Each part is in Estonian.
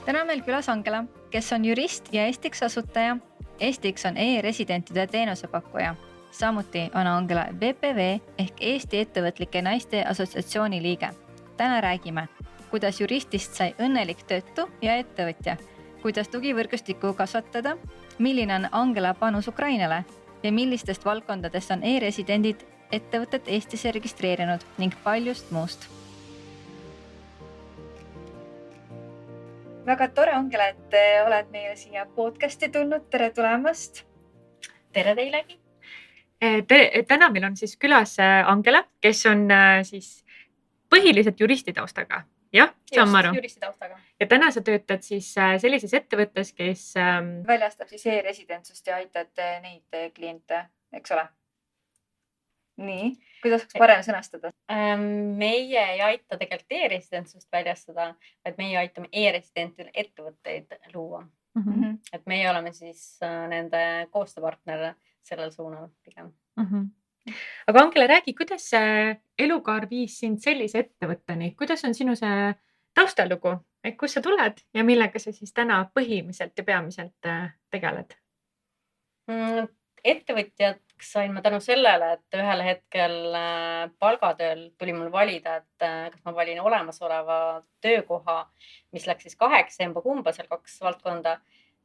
Täna on meil külas Angela, kes on jurist ja Estix asutaja. Estix on e-residentide teenusepakkuja. Samuti on Angela VPV ehk Eesti Ettevõtlike Naiste Assotsiatsiooni liige. Täna räägime, kuidas juristist sai õnnelik töötu ja ettevõtja, kuidas tugivõrgustikku kasvatada, milline on Angela panus Ukrainale ja millistest valdkondadest on e-residendid ettevõtet Eestisse registreerinud ning paljust muust. Väga tore, Angela, et oled meile siia podcasti tulnud. Tere tulemast. Tere teilegi. Täna meil on siis külas Angela, kes on siis põhiliselt juristi taustaga. Jah, saan ma aru. Juristi taustaga. Ja täna sa töötad siis sellises ettevõttes, kes väljastab siis e-residentsust ja aitad neid kliente, eks ole? Nii, kuidas parem sõnastada? Meie ei aita tegelikult e-residentsust väljastada, vaid meie aitame e-residentidel ettevõtteid luua. Et meie oleme siis nende koostööpartner sellel suunal pigem. Aga Angela, räägi, kuidas see elukaar viis sind sellise ettevõtteni? Kuidas on sinu see taustalugu? Kus sa tuled ja millega sa siis täna põhimiselt ja peamiselt tegeled? Ettevõtjaks sain ma tänu sellele, et ühel hetkel palgatööl tuli mul valida, et kas ma valin olemasoleva töökoha, mis läks siis 8 kumba seal 2 valdkonda,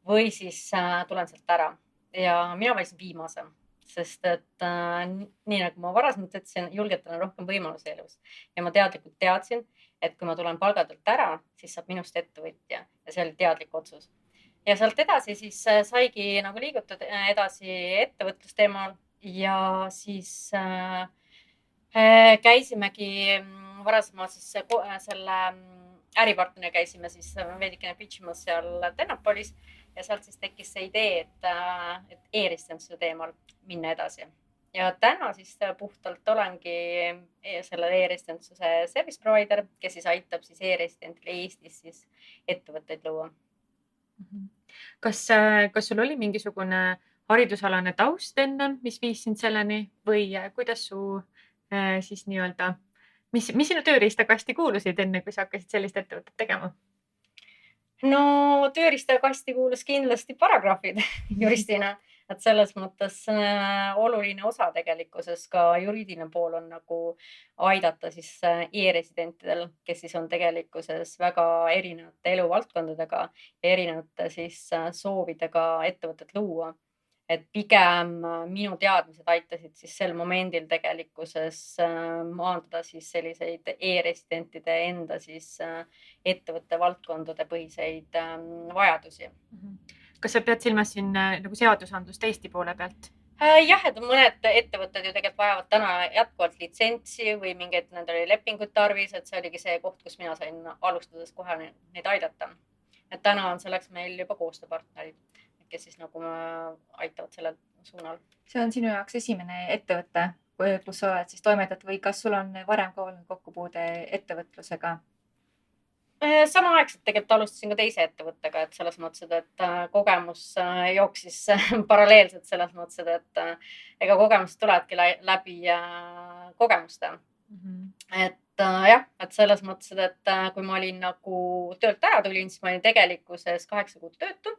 või siis tulen sealt ära. Ja mina valisin viimase, sest et nii nagu ma varasemalt ütlesin, julgetan rohkem võimalusi elus. Ja ma teadlikult teadsin, et kui ma tulen palgatöölt ära, siis saab minust ettevõtja ja see oli teadlik otsus. Ja sealt edasi siis saigi nagu liigutud edasi ettevõtlusteemal ja siis käisimegi varasemalt siis selle äripartneri käisime siis veidikene pitchimas seal Tennapolis ja sealt siis tekkis see idee, et e-residentsuse teemal minna edasi. Ja täna siis puhtalt olengi selle e-residentsuse service provider, kes siis aitab siis e-residentile Eestis siis ettevõtteid luua. Kas sul oli mingisugune haridusalane taust enne, mis viis sind selleni või kuidas su siis nii-öelda, mis sinu tööriistakasti kuulusid enne, kui sa hakkasid sellist ettevõtet tegema? No tööriistakasti kuulus kindlasti paragrahvid juristina, et selles mõttes oluline osa tegelikkuses ka juriidiline pool on nagu aidata siis e-residentidel, kes siis on tegelikkuses väga erinevate eluvaldkondadega ja erinevate siis soovidega ettevõtet luua. Et pigem minu teadmised aitasid siis sel momendil tegelikkuses maandada siis selliseid e-residentide enda siis ettevõtte valdkondade põhiseid vajadusi. Kas sa pead silmas siin nagu seadusandlust Eesti poole pealt? Jah, et mõned ettevõtted ju tegelikult vajavad täna jätkuvalt litsentsi või mingeid nendel oli lepingut tarvis, et see oligi see koht, kus mina sain alustades kohe neid aidata. Et täna on selleks meil juba koostööpartnerid, kes siis nagu aitavad sellel suunal. See on sinu jaoks esimene ettevõte, kus sa oled siis toimetat või kas sul on varem ka olnud kokkupuude ettevõtlusega? Samaaegselt tegelikult alustasin ka teise ettevõttega, et selles mõttes, et kogemus jooksis paralleelselt selles mõttes, et ega kogemused tulevadki läbi kogemuste. Et jah, et selles mõttes, et kui ma olin nagu töölt ära tulin, siis ma olin tegelikkuses 8 kuud töötu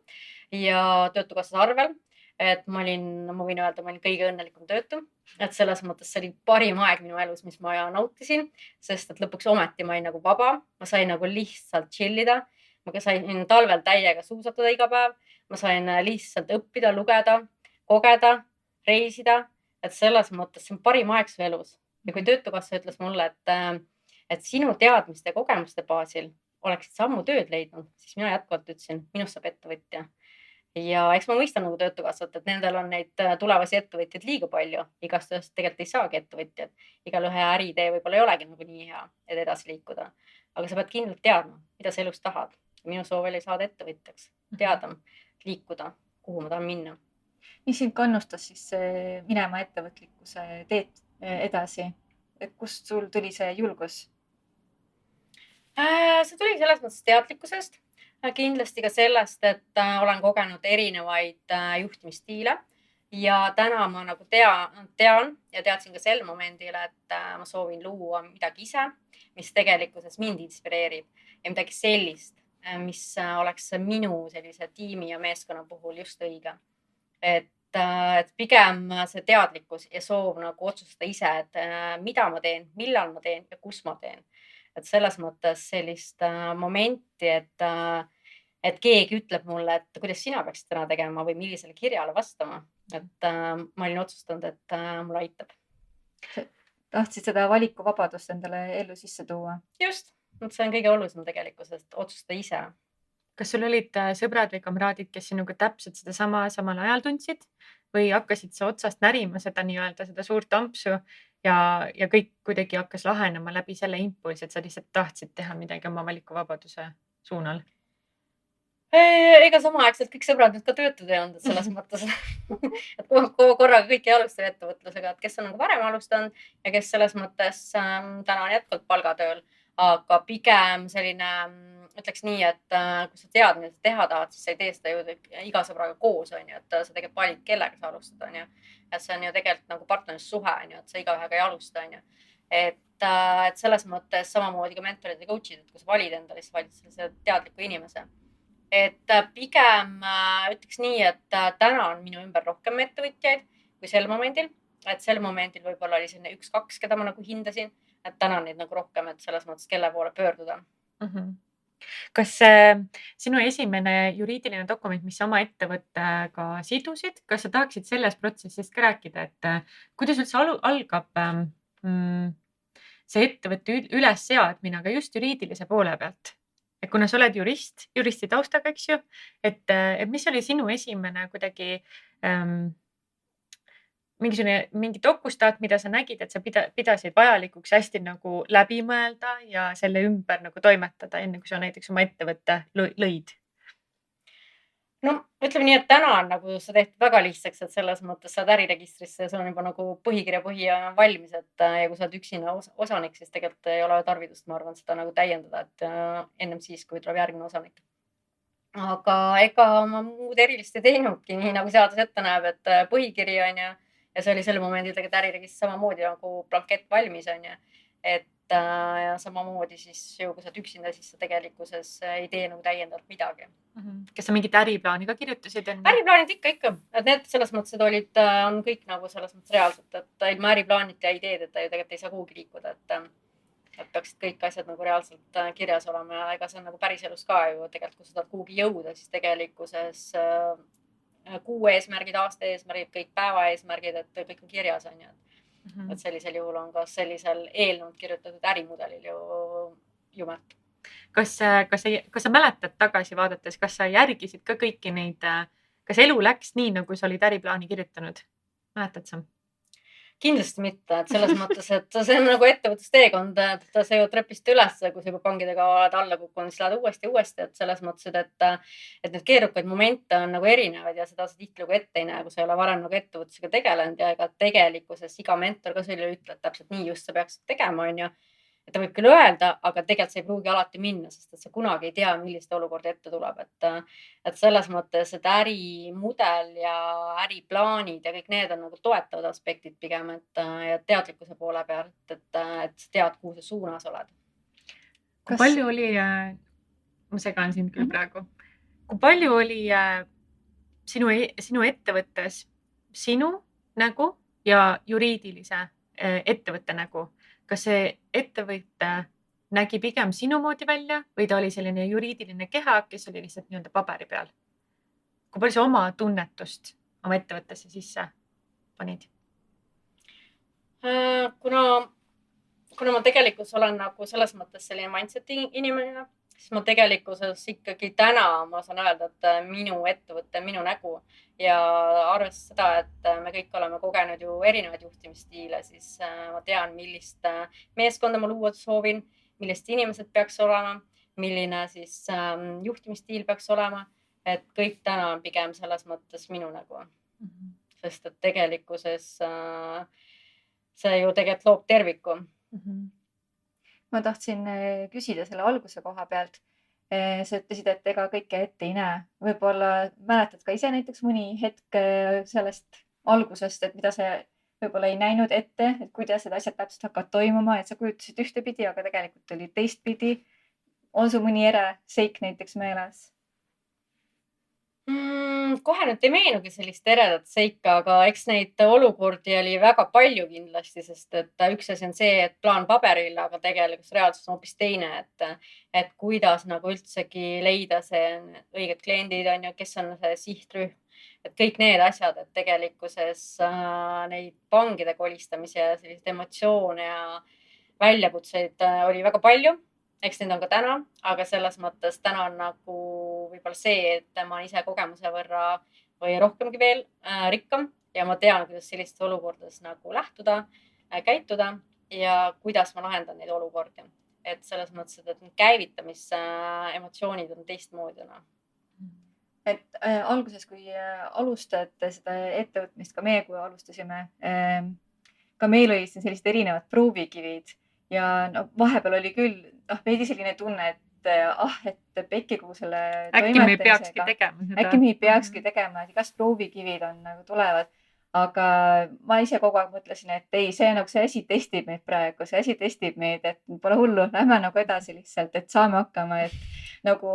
ja töötukassas arvel. Et ma võin öelda, ma olin kõige õnnelikum töötu, et selles mõttes see oli parim aeg minu elus, mis ma nautisin, sest et lõpuks ometi ma olin nagu vaba, ma sain nagu lihtsalt chillida, ma sain talvel täiega suusatada iga päev, ma sain lihtsalt õppida, lugeda, kogeda, reisida, et selles mõttes see on parim aeg su elus. Ja kui töötukassa ütles mulle, et sinu teadmiste ja kogemuste baasil oleksid sammu tööd leidnud, siis mina jätkuvalt ütlesin, minust saab ettevõtja. Ja eks ma mõistan nagu töötukassat, et nendel on neid tulevasi ettevõtjaid liiga palju. Igast ühest tegelikult ei saagi ettevõtjad. Igal ühe äriidee võib-olla ei olegi nagu nii hea, et edasi liikuda. Aga sa pead kindlalt teadma, mida sa elus tahad. Minu soov oli saada ettevõtjaks, teada, liikuda, kuhu ma tahan minna. Mis sind kannustas siis minema ettevõtlikkuse teed edasi? Et kust sul tuli see julgus? See tuli selles mõttes teadlikkusest. Kindlasti ka sellest, et olen kogenud erinevaid juhtimisstiile ja täna ma nagu tean ja teadsin ka sel momendil, et ma soovin luua midagi ise, mis tegelikkuses mind inspireerib ja midagi sellist, mis oleks minu sellise tiimi ja meeskonna puhul just õige. Et pigem see teadlikkus ja soov nagu otsustada ise, et mida ma teen, millal ma teen ja kus ma teen. Et selles mõttes sellist momenti, et keegi ütleb mulle, et kuidas sina peaksid täna tegema või millisele kirjale vastama. Et ma olin otsustanud, et mulle aitab. Tahtsid seda valikuvabadust endale ellu sisse tuua? Just, see on kõige olulisem tegelikkuses, et otsustada ise. Kas sul olid sõbrad või kamraadid, kes sinuga täpselt sedasama samal ajal tundsid või hakkasid sa otsast närima seda nii-öelda seda suurt ampsu ja kõik kuidagi hakkas lahenema läbi selle impulsi, et sa lihtsalt tahtsid teha midagi oma valikuvabaduse suunal? Ega samaaegselt kõik sõbrad nüüd ka töötud ei olnud, et selles mõttes, et korraga kõik ei alusta ettevõtlusega, et kes on nagu varem alustanud ja kes selles mõttes täna on jätkuvalt palgatööl, aga pigem selline, ütleks nii, et kui sa tead, mida sa teha tahad, siis sa ei tee seda ju iga sõbraga koos, on ju, et sa tegelikult valid, kellega sa alustad, on ju. Et see on ju tegelikult nagu partnerlussuhe, on ju, et sa igaühega ei alusta, on ju. Et selles mõttes samamoodi ka mentorid ja coach'id, et kui sa valid endale, siis valid sellise teadliku inimese. Et pigem ütleks nii, et täna on minu ümber rohkem ettevõtjaid kui sel momendil. Et sel momendil võib-olla oli selline 1-2, keda ma nagu hindasin, et täna neid nagu rohkem, et selles mõttes kelle poole pöörduda. Kas sinu esimene juriidiline dokument, mis sa oma ettevõttega sidusid, kas sa tahaksid sellest protsessist ka rääkida, et kuidas üldse algab see ettevõtte ülesseadmine, aga just juriidilise poole pealt? Et kuna sa oled juristi taustaga, eks ju, et mis oli sinu esimene kuidagi mingi dokustaat, mida sa nägid, et sa pidasid vajalikuks hästi nagu läbi mõelda ja selle ümber nagu toimetada, enne kui sa näiteks oma ettevõtte lõid? No ütleme nii, et täna on nagu see tehtud väga lihtsaks, et selles mõttes saad äriregistrisse ja sul on juba nagu põhikirja valmis, et ja kui sa oled üksinda osanik, siis tegelikult ei ole tarvidust, ma arvan, seda nagu täiendada, et ennem siis, kui tuleb järgmine osanik. Aga ega ma muud erilist ei teinudki, nii nagu seadus ette näeb, et põhikiri on ja see oli sel momendil tegelikult äriregistris samamoodi nagu blankett valmis on ja ja samamoodi siis ju, kui sa oled üksinda, siis sa tegelikkuses ei tee nagu täiendavalt midagi. Kas sa mingit äriplaani ka kirjutasid enne? Äriplaanid ikka. Et need selles mõttes, et on kõik nagu selles mõttes reaalselt, et ilma äriplaanita ja ideedeta ju tegelikult ei saa kuhugi liikuda, et peaksid kõik asjad nagu reaalselt kirjas olema ja ega see on nagu päriselus ka ju tegelikult, kui sa tahad kuhugi jõuda, siis tegelikkuses kuu eesmärgid, aasta eesmärgid, kõik päeva eesmärgid, et kõik on kirjas on ju. Et sellisel juhul on ka sellisel eelnõud kirjutatud ärimudelil ju jumet. Kas sa mäletad tagasi vaadates, kas sa järgisid ka kõiki neid, kas elu läks nii, nagu sa olid äriplaani kirjutanud? Mäletad sa? Kindlasti mitte, et selles mõttes, et see on nagu ettevõtlusteekond, et see ju trepist üles, kui sa juba pangidega oled alla kukkunud, siis lähed uuesti, et selles mõttes, et need keerukaid momente on nagu erinevad ja seda sa tihti nagu ette ei näe, kui sa ei ole varem nagu ettevõtlusega tegelenud ja ega tegelikkuses iga mentor ka sulle ütleb, et täpselt nii just sa peaksid tegema, on ju. Et ta võib küll öelda, aga tegelikult see ei pruugi alati minna, sest et sa kunagi ei tea, millist olukorda ette tuleb. Et selles mõttes, et ärimudel ja äriplaanid ja kõik need on nagu toetavad aspektid pigem, ja teadlikkuse poole pealt, et sa tead, kuhu sa suunas oled. Kui palju oli, ma segan sind küll praegu, kui palju oli sinu ettevõttes sinu nägu ja juriidilise ettevõtte nägu? Kas see ettevõtte nägi pigem sinu moodi välja või ta oli selline juriidiline keha, kes oli lihtsalt nii-öelda paberi peal? Kui palju sa oma tunnetust oma ettevõttesse sisse panid? Kuna ma tegelikult olen nagu selles mõttes selline mindset'i inimene, siis ma tegelikkuses ikkagi täna ma saan öelda, et minu ettevõtte, minu nägu ja arvestades seda, et me kõik oleme kogenud ju erinevaid juhtimisstiile, siis ma tean, millist meeskonda ma luua soovin, millist inimesed peaks olema, milline siis juhtimisstiil peaks olema, et kõik täna on pigem selles mõttes minu nägu. Sest et tegelikkuses see ju tegelikult loob terviku. Ma tahtsin küsida selle alguse koha pealt. Sa ütlesid, et ega kõike ette ei näe. Võib-olla mäletad ka ise näiteks mõni hetk sellest algusest, et mida sa võib-olla ei näinud ette, et kuidas need asjad täpselt hakkavad toimuma, et sa kujutasid ühtepidi, aga tegelikult oli teistpidi. on sul mõni seik näiteks meeles? Kohe nüüd ei meenugi sellist eredat seika, aga eks neid olukordi oli väga palju kindlasti, sest et üks asi on see, et plaan paberil, aga tegelikult reaalsus on hoopis teine, et kuidas nagu üldsegi leida see õiged kliendid on ju, kes on see sihtrühm, et kõik need asjad, et tegelikkuses neid pangide kolistamise ja selliseid emotsioone ja väljakutseid oli väga palju. Eks neid on ka täna, aga selles mõttes täna on nagu võib-olla see, et ma ise kogemuse võrra või rohkemgi veel rikkam ja ma tean, kuidas sellistes olukordades nagu lähtuda, käituda ja kuidas ma lahendan neid olukordi. Et selles mõttes, et need käivitamise emotsioonid on teistmoodi. Et alguses, kui alustate seda ettevõtmist, ka meie, kui alustasime, ka meil oli siin sellised erinevad proovikivid ja no, vahepeal oli küll veidi selline tunne, et pekki kogu selle äkki me ei peakski tegema seda. Äkki me ei peakski tegema, et igast proovikivid on nagu tulevad. Aga ma ise kogu aeg mõtlesin, et ei, see asi testib meid praegu, see asi testib meid, et pole hullu, lähme nagu edasi lihtsalt, et saame hakkama, et nagu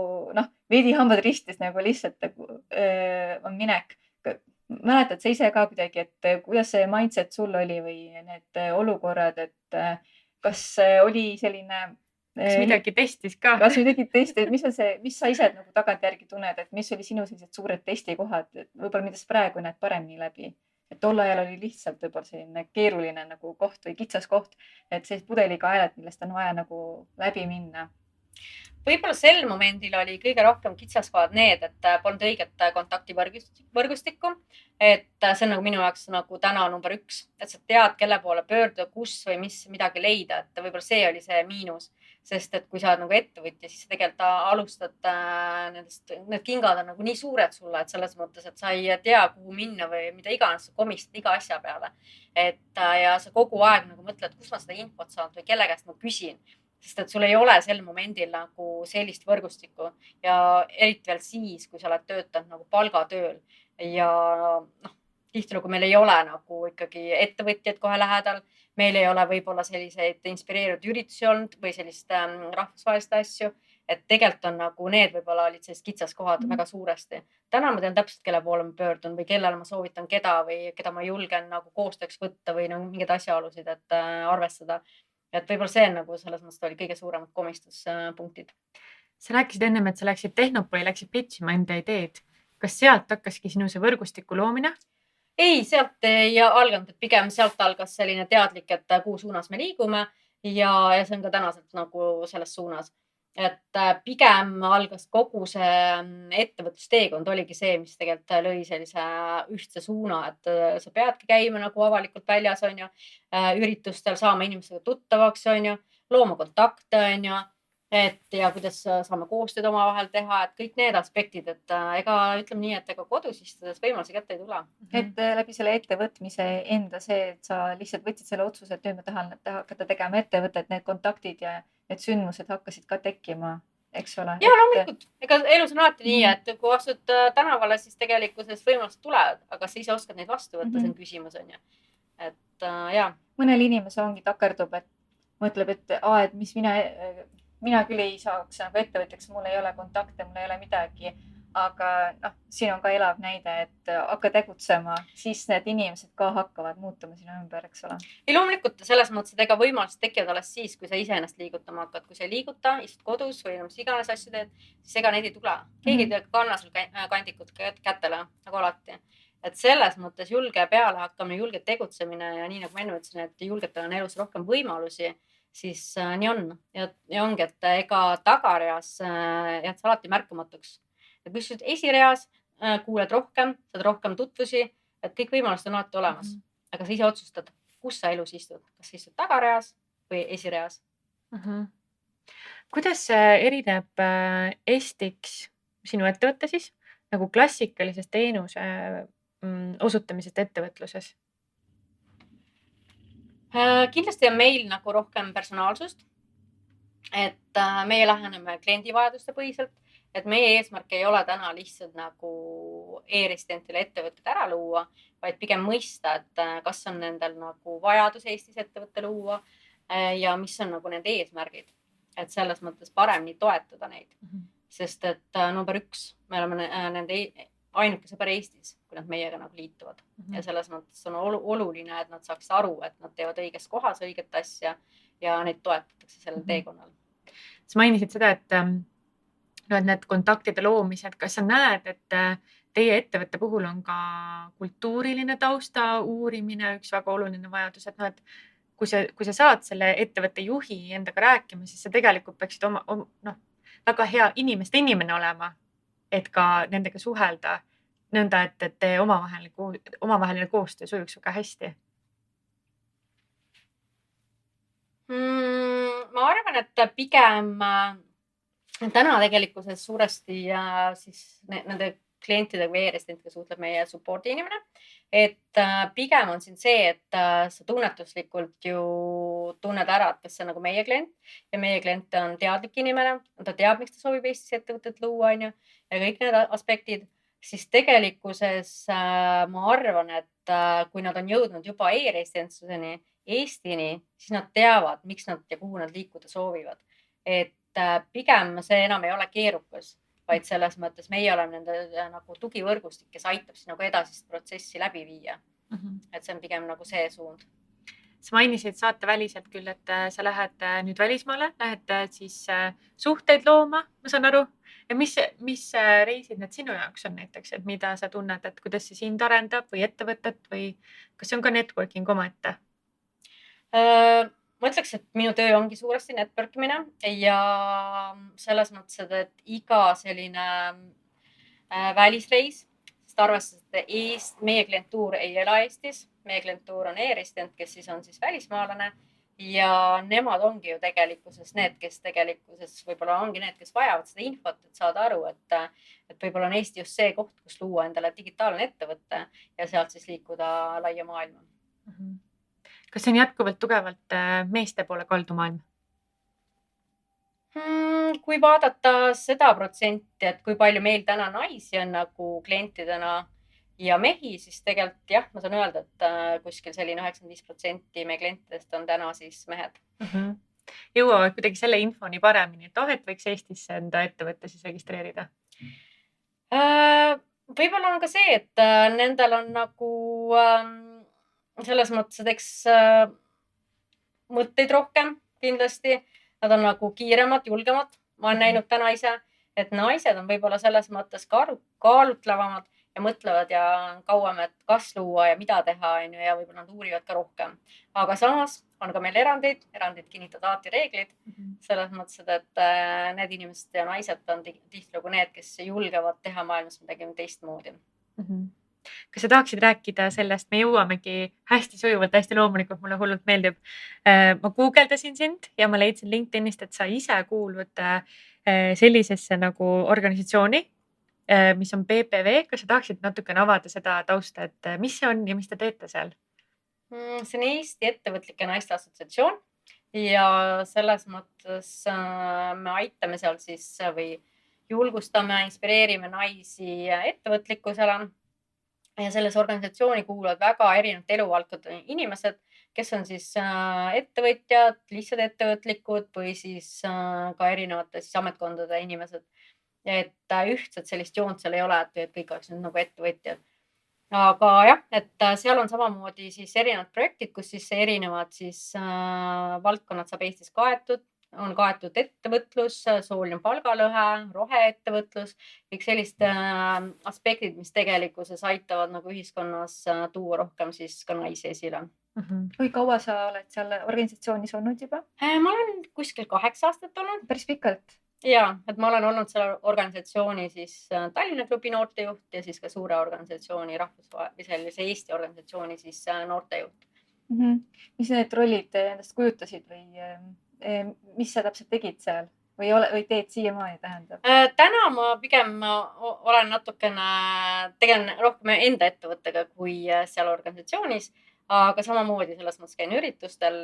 veidi hambad ristis nagu lihtsalt on minek. Mäletad sa ise ka kuidagi, et kuidas see mindset sul oli või need olukorrad, et kas oli selline... Kas midagi testis ka? Kas midagi testis, mis sa ise nagu tagantjärgi tunned, et mis oli sinu sellised suured testikohad, võib-olla mida sa praegu näed paremini läbi? Et tol ajal oli lihtsalt võib-olla selline keeruline nagu koht või kitsas koht, et sellised pudelikaelad, millest on vaja nagu läbi minna. Võib-olla sel momendil oli kõige rohkem kitsaskohad need, et polnud õiget kontaktivõrgustikku. Et see on nagu minu jaoks nagu täna number 1, et sa tead, kelle poole pöörduda, kus või mis midagi leida, et võib-olla see oli see miinus. Sest et kui sa oled nagu ettevõtja, siis sa tegelikult alustad need kingad on nagu nii suured sulle, et selles mõttes, et sa ei tea, kuhu minna või mida iganes sa komistad iga asja peale. Ja sa kogu aeg nagu mõtled, kus ma seda infot saan või kelle käest ma küsin. Sest et sul ei ole sel momendil nagu sellist võrgustikku ja eriti veel siis, kui sa oled töötanud nagu palgatööl ja tihtilugu meil ei ole nagu ikkagi ettevõtjad kohe lähedal. Meil ei ole võib-olla selliseid inspireerivaid üritusi olnud või sellist rahvusvahelist asju, et tegelikult on nagu need võib-olla olid sellised kitsaskohad väga suuresti. Täna ma tean täpselt, kelle poole ma pöördun või kellele ma soovitan keda või keda ma julgen nagu koostööks võtta või nagu mingeid asjaolusid, et arvestada. Et võib-olla see on nagu selles mõttes oli kõige suuremad komistuspunktid. Sa rääkisid ennem, et sa läksid Tehnopoli, läksid pitchima enda ideed. Kas sealt hakkaski sinu see võrgustiku loomine? Ei, sealt ei alganud, et pigem sealt algas selline teadlik, et kuhu suunas me liigume ja see on ka tänaselt nagu selles suunas. Et pigem algas kogu see ettevõtlusteekond oligi see, mis tegelikult lõi sellise ühtse suuna, et sa peadki käima nagu avalikult väljas, on ju, üritustel saama inimestega tuttavaks, on ju, looma kontakte, on ju, ja kuidas saame koostööd oma vahel teha, et kõik need aspektid, et ega ütleme nii, et ega kodus istudes võimalusi kätte ei tule. Et läbi selle ettevõtmise enda see, et sa lihtsalt võtsid selle otsuse, et nüüd ma tahan hakata tegema ettevõtet, need kontaktid ja need sündmused hakkasid ka tekkima, eks ole? Ja loomulikult, ega elus on alati nii, et kui astud tänavale, siis tegelikkuses võimalused tulevad, aga sa ise oskad neid vastu võtta, see on küsimus, on ju. Et jah. Mõnel inimese ongi takerdub, et mõtleb, et mis mina küll ei saaks nagu ettevõtjaks, mul ei ole kontakte, mul ei ole midagi, aga siin on ka elav näide, et hakka tegutsema, siis need inimesed ka hakkavad muutuma sinu ümber, eks ole. Ei loomulikult selles mõttes, et ega võimalused tekivad alles siis, kui sa ise ennast liigutama hakkad. Kui sa ei liiguta, istud kodus või mis iganes asju teed, siis ega neid ei tule. Keegi ei kanna sul kandikut kätele, nagu alati. Et selles mõttes julge peale hakkamine, julge tegutsemine ja nii nagu ma enne ütlesin, et julgetel on elus rohkem võimalusi, siis nii on. Ja ongi, et ega tagareas jääd sa alati märkamatuks. Ja kui sa esireas kuuled rohkem, saad rohkem tutvusi, et kõik võimalused on alati olemas. Aga sa ise otsustad, kus sa elus istud. Kas sa istud tagareas või esireas? Kuidas erineb Estix sinu ettevõtte siis nagu klassikalisest teenuse osutamisest ettevõtluses? Kindlasti on meil nagu rohkem personaalsust, et meie läheneme kliendivajaduste põhiselt, et meie eesmärk ei ole täna lihtsalt nagu e-residentile ettevõtted ära luua, vaid pigem mõista, et kas on nendel nagu vajadus Eestis ettevõtte luua ja mis on nagu nende eesmärgid. et selles mõttes paremini toetada neid. Sest et number 1, me oleme nende ainuke sõber Eestis, kui nad meiega nagu liituvad. Ja selles mõttes on oluline, et nad saaks aru, et nad teevad õiges kohas õiget asja ja neid toetatakse sellel teekonnal. Sa mainisid seda, et need kontaktide loomised, kas sa näed, et teie ettevõtte puhul on ka kultuuriline tausta uurimine üks väga oluline vajadus, et et kui sa saad selle ettevõtte juhi endaga rääkima, siis sa tegelikult peaksid väga hea inimeste inimene olema, et ka nendega suhelda nõnda, et te omavaheline koostöö sujuks väga hästi. Ma arvan, et pigem täna tegelikkuses suuresti siis nende klientidega või e-residentidega suhtleb meie supporti inimene. Et pigem on siin see, et sa tunnetuslikult ju tunned ära, et kas see on nagu meie klient ja meie klient on teadlik inimene, ta teab, miks ta soovib Eestis ettevõtet luua, ja kõik need aspektid, siis tegelikkuses ma arvan, et kui nad on jõudnud juba e-residentsuseni Eestini, siis nad teavad, miks nad ja kuhu nad liikuda soovivad. Et pigem see enam ei ole keerukas, vaid selles mõttes meie oleme nende nagu tugivõrgustik, kes aitab siis nagu edasist protsessi läbi viia. Et see on pigem nagu see suund. Sa mainisid saateväliselt küll, et sa lähed nüüd välismaale, lähed siis suhteid looma, ma saan aru. Ja mis reisid need sinu jaoks on näiteks, et mida sa tunned, et kuidas see sind arendab või ettevõtet või kas see on ka networking omaette? Ma ütleks, et minu töö ongi suuresti networkimine ja selles mõttes, et iga selline välisreis, sest arvestades, et meie klientuur ei ela Eestis, meie klientuur on e-resident, kes siis on siis välismaalane ja nemad ongi ju tegelikkuses need, kes tegelikkuses võib-olla ongi need, kes vajavad seda infot, et saada aru, et võib-olla on Eesti just see koht, kus luua endale digitaalne ettevõte ja sealt siis liikuda laia maailma. Kas see on jätkuvalt tugevalt meeste poole kaldu maailm? Kui vaadata seda protsenti, et kui palju meil täna naisi on nagu klientidena ja mehi, siis tegelikult jah, ma saan öelda, et kuskil selline 95% meie klientidest on täna siis mehed. Jõuavad kuidagi selle infoni paremini, et võiks Eestisse enda ettevõtte siis registreerida? Võib-olla on ka see, et nendel on nagu selles mõttes, et eks mõtteid rohkem kindlasti. Nad on nagu kiiremad, julgemad. Ma olen näinud täna ise, et naised on võib-olla selles mõttes kaalutlevamad ja mõtlevad ja kauem, et kas luua ja mida teha ja võib-olla nad uurivad ka rohkem. Aga samas on ka meil erandid kinnitavad alati reeglid. Selles mõttes, et need inimesed ja naised on tihtilugu need, kes julgevad teha maailmas midagi teistmoodi. Kas sa tahaksid rääkida sellest, me jõuamegi hästi sujuvalt, hästi loomulikult, mulle hullult meeldib. Ma guugeldasin sind ja ma leidsin LinkedInist, et sa ise kuulud sellisesse nagu organisatsiooni, mis on BPV. Kas sa tahaksid natukene avada seda tausta, et mis see on ja mis te teete seal? See on Eesti Ettevõtlike Naiste Assotsiatsioon ja selles mõttes me aitame seal siis või julgustame, inspireerime naisi ettevõtlikkusele. Ja selles organisatsiooni kuuluvad väga erinevate eluvaldkondade inimesed, kes on siis ettevõtjad, lihtsalt ettevõtlikud või siis ka erinevate siis ametkondade inimesed. Et ühtset sellist joont seal ei ole, et kõik oleks nagu ettevõtjad. Aga jah, et seal on samamoodi siis erinevad projektid, kus siis erinevad siis valdkonnad saab Eestis kaetud. On kaetud ettevõtlus, sooline palgalõhe, roheettevõtlus, kõik sellist aspektid, mis tegelikkuses aitavad nagu ühiskonnas tuua rohkem siis ka naisi esile. Kui kaua sa oled seal organisatsioonis olnud juba? Ma olen kuskil 8 aastat olnud. Päris pikalt. Ja, et ma olen olnud selle organisatsiooni siis Tallinna klubi noortejuht ja siis ka suure organisatsiooni rahvusvahelise Eesti organisatsiooni siis noortejuht. Mis need rollid endast kujutasid või mis sa täpselt tegid seal või teed siiamaani tähendab? Täna ma pigem olen natukene, tegelen rohkem enda ettevõttega kui seal organisatsioonis, aga samamoodi selles mõttes käin üritustel.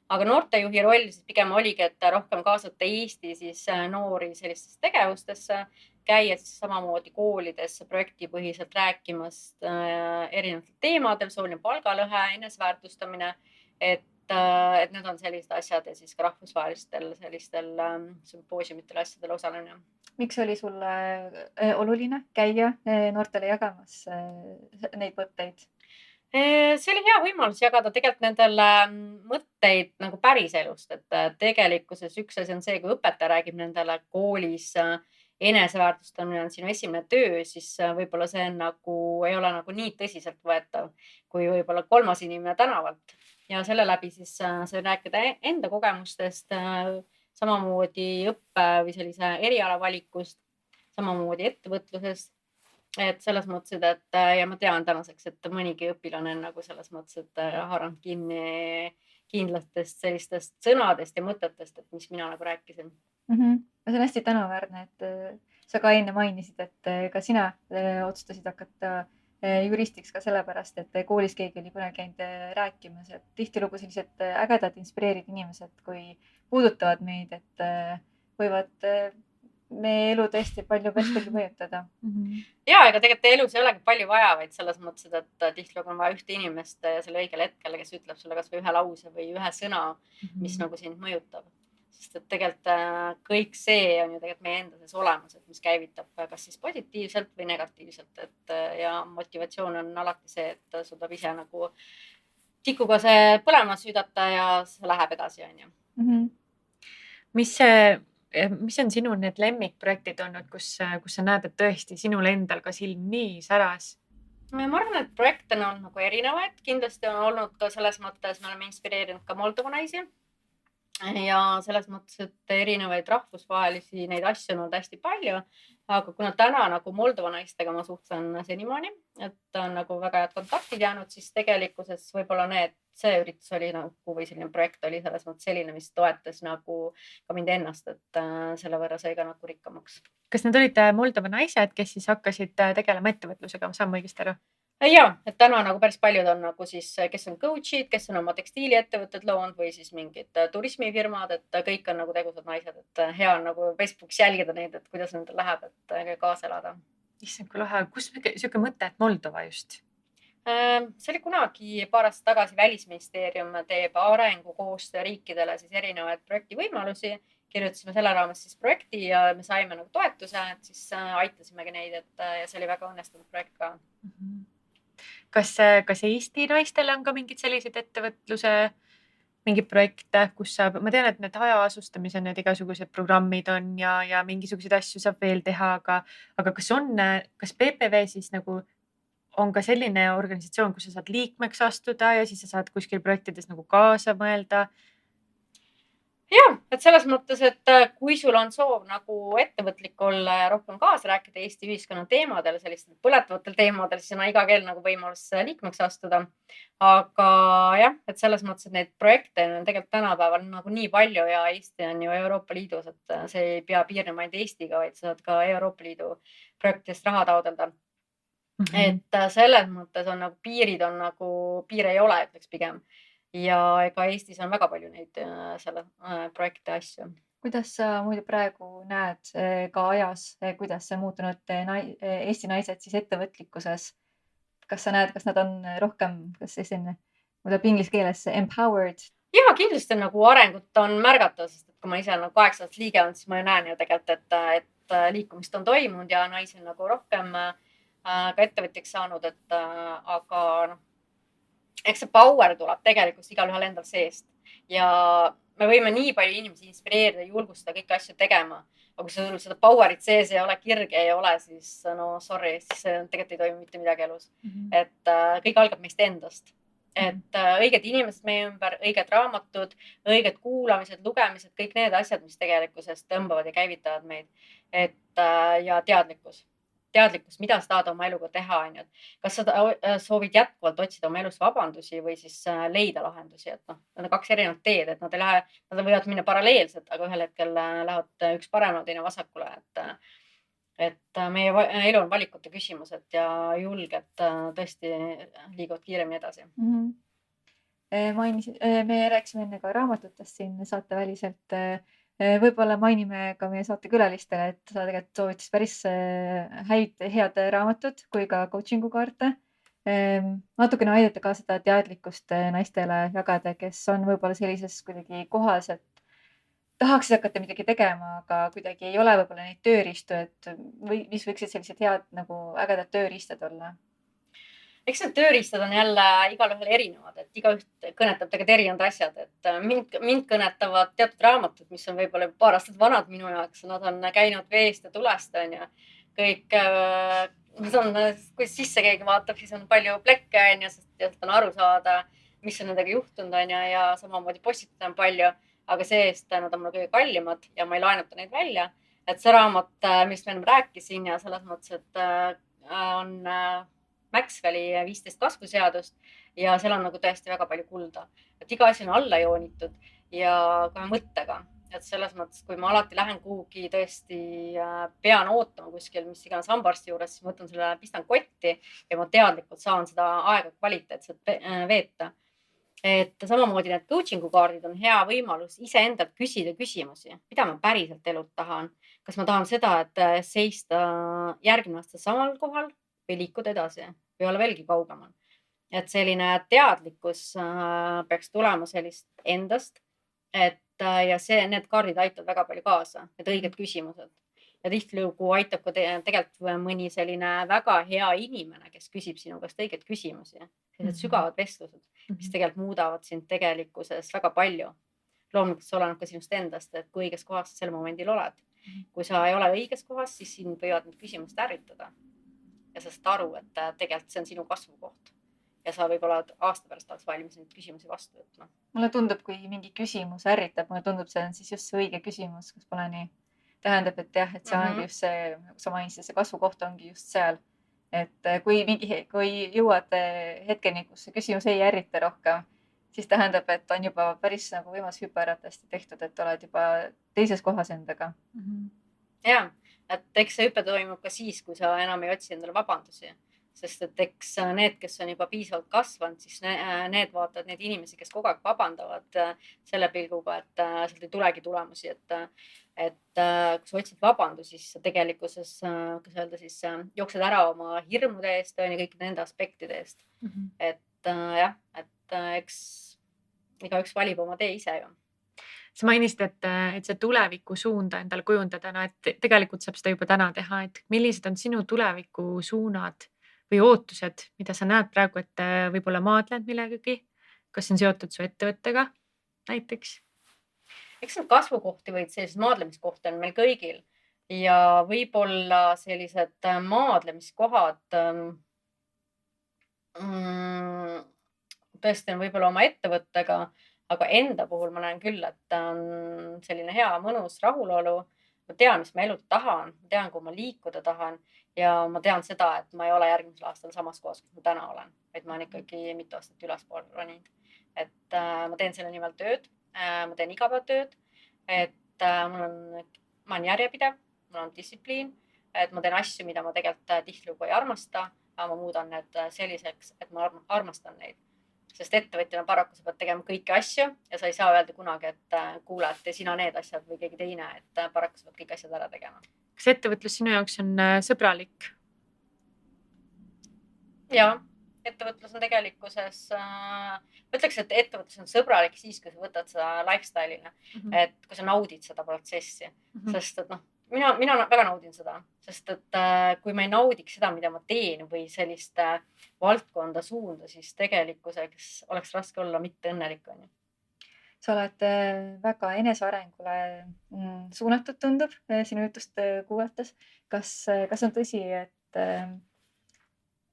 Aga noortejuhi roll siis pigem oligi, et rohkem kaasata Eesti siis noori sellistesse tegevustesse, käia siis samamoodi koolidesse projektipõhiselt rääkimast erinevatel teemadel, sooline palgalõhe, eneseväärtustamine et need on sellised asjad ja siis ka rahvusvahelistel sellistel sümpoosiumitel asjadel osalemine. Miks oli sulle oluline käia noortele jagamas neid mõtteid? See oli hea võimalus jagada tegelikult nendele mõtteid nagu päriselust, et tegelikkuses üks asi on see, kui õpetaja räägib nendele koolis eneseväärtustamine on sinu esimene töö, siis võib-olla see nagu ei ole nagu nii tõsiseltvõetav kui võib-olla kolmas inimene tänavalt ja selle läbi siis sain rääkida enda kogemustest, samamoodi õppe või sellise eriala valikust, samamoodi ettevõtlusest. Et selles mõttes, et ja ma tean tänaseks, et mõnigi õpilane on nagu selles mõttes, et haaranud kinni kindlatest sellistest sõnadest ja mõtetest, et mis mina nagu rääkisin. See on hästi tänuväärne, et sa ka enne mainisid, et ka sina otsustasid hakata juristiks ka sellepärast, et koolis keegi oli kunagi käinud rääkimas, et tihtilugu sellised ägedad inspireerivad inimesed, kui puudutavad meid, et võivad meie elu tõesti palju mõjutada. Ja ega tegelikult elus ei olegi palju vaja, vaid selles mõttes, et tihtilugu on vaja ühte inimest sellel õigel hetkel, kes ütleb sulle kas või ühe lause või ühe sõna, mis nagu sind mõjutab. Sest et tegelikult kõik see on ju tegelikult meie enda sees olemas, et mis käivitab kas siis positiivselt või negatiivselt, et ja motivatsioon on alati see, et suudab ise nagu tikuga see põlema süüdata ja see läheb edasi, on ju. Mis on sinu need lemmikprojektid olnud, kus sa näed, et tõesti sinul endal ka silm nii säras? Ma arvan, et projekte on olnud nagu erinevaid. Kindlasti on olnud ka selles mõttes, me oleme inspireerinud ka Moldova naisi. Ja selles mõttes, et erinevaid rahvusvahelisi neid asju on olnud hästi palju. Aga kuna täna nagu Moldova naistega ma suhtlen senimaani, et on nagu väga head kontaktid jäänud, siis tegelikkuses võib-olla see üritus oli nagu või selline projekt oli selles mõttes selline, mis toetas nagu ka mind ennast, et selle võrra sai ka nagu rikkamaks. Kas need olid Moldova naised, kes siis hakkasid tegelema ettevõtlusega, saan ma õigesti aru? Ja, et täna nagu päris paljud on nagu siis, kes on coach'id, kes on oma tekstiiliettevõtted loonud või siis mingid turismifirmad, et kõik on nagu tegusad naised, et hea on nagu Facebookis jälgida neid, et kuidas nendel läheb, et kaasa elada. Issand, kui lahe. Kus siuke mõte, et Moldova just? See oli kunagi paar aastat tagasi Välisministeerium teeb arengukoostöö riikidele siis erinevaid projektivõimalusi. Kirjutasime selle raames siis projekti ja me saime nagu toetuse, et siis aitasimegi neid, et ja see oli väga õnnestunud projekt ka. Kas Eesti naistele on ka mingid sellised ettevõtluse mingid projekte, kus saab, ma tean, et need hajaasustamise need igasugused programmid on ja mingisuguseid asju saab veel teha, aga kas PPV siis nagu on ka selline organisatsioon, kus sa saad liikmeks astuda ja siis sa saad kuskil projektides nagu kaasa mõelda? Ja, et selles mõttes, et kui sul on soov nagu ettevõtlik olla ja rohkem kaasa rääkida Eesti ühiskonna teemadel, sellistel põletavatel teemadel, siis on iga kell nagu võimalus liikmeks astuda. Aga jah, et selles mõttes, et neid projekte on tegelikult tänapäeval nagu nii palju ja Eesti on ju Euroopa Liidus, et see ei pea piirnema ainult Eestiga, vaid saad ka Euroopa Liidu projektidest raha taodelda. Et selles mõttes on nagu piire ei ole, ütleks pigem. Ja ega Eestis on väga palju neid selle projekte asju. Kuidas sa muidu praegu näed ka ajas, kuidas see muutunud Eesti naised siis ettevõtlikkuses? Kas sa näed, kas nad on rohkem, kas selline, muudab inglise keeles empowered? Ja, kindlasti on nagu arengut on märgata, sest et kui ma ise olen 8 liige on, siis ma ju näen ju tegelikult, et liikumist on toimunud ja naisi on nagu rohkem ka ettevõtjaks saanud, aga eks see power tuleb tegelikult igal ühel endal seest ja me võime nii palju inimesi inspireerida ja julgustada kõiki asju tegema, aga kui sul seda powerit sees ei ole, kirge ei ole, siis no sorry, siis tegelikult ei toimu mitte midagi elus. Et kõik algab meist endast. Et õiged inimesed meie ümber, õiged raamatud, õiged kuulamised, lugemised, kõik need asjad, mis tegelikkuses tõmbavad ja käivitavad meid. Ja teadlikkus, mida sa tahad oma eluga teha, on ju. Kas sa soovid jätkuvalt otsida oma elus vabandusi või siis leida lahendusi, et need on 2 erinevat teed, et nad võivad minna paralleelselt, aga ühel hetkel lähevad üks paremale, teine vasakule, et meie elu on valikute küsimused ja julged tõesti liiguvad kiiremini edasi. Me rääkisime enne ka raamatutest siin saateväliselt. Võib-olla mainime ka meie saate külalistele, et sa tegelikult soovitas päris head raamatud kui ka coachingu kaarte. natukene aidata ka seda teadlikkust naistele jagada, kes on võib-olla sellises kuidagi kohas, et tahaksid hakata midagi tegema, aga kuidagi ei ole võib-olla neid tööriistu, et mis võiksid sellised head nagu ägedad tööriistad olla? Eks need tööriistad on jälle igalühel erinevad, et igaüht kõnetab tegelikult erinevad asjad, et mind kõnetavad teatud raamatud, mis on võib-olla paar aastat vanad minu jaoks, nad on käinud veest ja tulest, on ju. Kõik, kui sisse keegi vaatab, siis on palju plekke, on ju, sest on aru saada, mis on nendega juhtunud, on ju, ja samamoodi postitada on palju, aga see-eest nad on mul kõige kallimad ja ma ei laenuta neid välja. Et see raamat, millest ma ennem rääkisin ja selles mõttes, et on Maxwelli 15 kasvuseadust ja seal on nagu tõesti väga palju kulda, et iga asi on alla joonitud ja ka mõttega, et selles mõttes, kui ma alati lähen kuhugi tõesti pean ootama kuskil, mis iganes hambaarsti juures, siis ma võtan selle, pistan kotti ja ma teadlikult saan seda aega kvaliteetselt veeta. Et samamoodi need coaching'u kaardid on hea võimalus iseendalt küsida küsimusi, mida ma päriselt elult tahan. Kas ma tahan seda, et seista järgmine aasta samal kohal või liikuda edasi või olla veelgi kaugemal. Et selline teadlikkus peaks tulema sellist endast, et ja need kaardid aitavad väga palju kaasa, need õiged küsimused. Ja tihtilugu aitab ka tegelikult mõni selline väga hea inimene, kes küsib sinu käest õigeid küsimusi, sellised sügavad vestlused, mis tegelikult muudavad sind tegelikkuses väga palju. Loomulikult see oleneb ka sinust endast, et kui õiges kohas sel momendil oled. Kui sa ei ole õiges kohas, siis sind võivad need küsimused ärritada. Ja sa saad aru, et tegelikult see on sinu kasvukoht. Ja sa võib-olla aasta pärast oleks valmis neid küsimusi vastu võtma. Mulle tundub, kui mingi küsimus ärritab, mulle tundub, see on siis just see õige küsimus, kus pole nii. Tähendab, et jah, et see ongi just see, nagu sa mainisid, see kasvukoht ongi just seal. Et kui jõuad hetkeni, kus see küsimus ei ärrita rohkem, siis tähendab, et on juba päris nagu võimas hüperatasti tehtud, et oled juba teises kohas endaga. Ja, et eks see hüpe toimub ka siis, kui sa enam ei otsi endale vabandusi. Sest et eks need, kes on juba piisavalt kasvanud, siis need vaatavad neid inimesi, kes kogu aeg vabandavad selle pilguga, et sealt ei tulegi tulemusi, et kui sa otsid vabandusi, siis sa tegelikkuses, kuidas öelda, siis jooksed ära oma hirmude eest ja kõik nende aspektide eest. Et jah, et eks igaüks valib oma tee ise ju. Sa mainisid, et see tuleviku suunda endal kujundada, et tegelikult saab seda juba täna teha, et millised on sinu tuleviku suunad või ootused, mida sa näed praegu, et võib-olla maadled millegagi, kas on seotud su ettevõttega näiteks? Eks need kasvukohti või sellised maadlemiskohti on meil kõigil ja võib-olla sellised maadlemiskohad tõesti on võib-olla oma ettevõttega, aga enda puhul ma näen küll, et on selline hea, mõnus rahulolu. Ma tean, mis ma elult tahan, ma tean, kuhu ma liikuda tahan ja ma tean seda, et ma ei ole järgmisel aastal samas kohas, kus ma täna olen, vaid ma olen ikkagi mitu aastat ülespool roninud. Et ma teen selle nimel tööd, ma teen igapäevatööd, et ma olen järjepidev, mul on distsipliin, et ma teen asju, mida ma tegelikult tihtilugu ei armasta, aga ma muudan need selliseks, et ma armastan neid. Sest ettevõtjana paraku sa pead tegema kõiki asju ja sa ei saa öelda kunagi, et kuule, et sina need asjad või keegi teine, et paraku sa pead kõik asjad ära tegema. Kas ettevõtlus sinu jaoks on sõbralik? Ja, ettevõtlus on tegelikkuses, ma ütleks, et ettevõtlus on sõbralik siis, kui sa võtad seda lifestyle'ina, et kui sa naudid seda protsessi, sest et mina väga naudin seda, sest et kui ma ei naudiks seda, mida ma teen või sellist valdkonda suunda, siis tegelikkuseks oleks raske olla mitte õnnelik. Sa oled väga enesearengule suunatud, tundub sinu jutust kuulates. Kas on tõsi,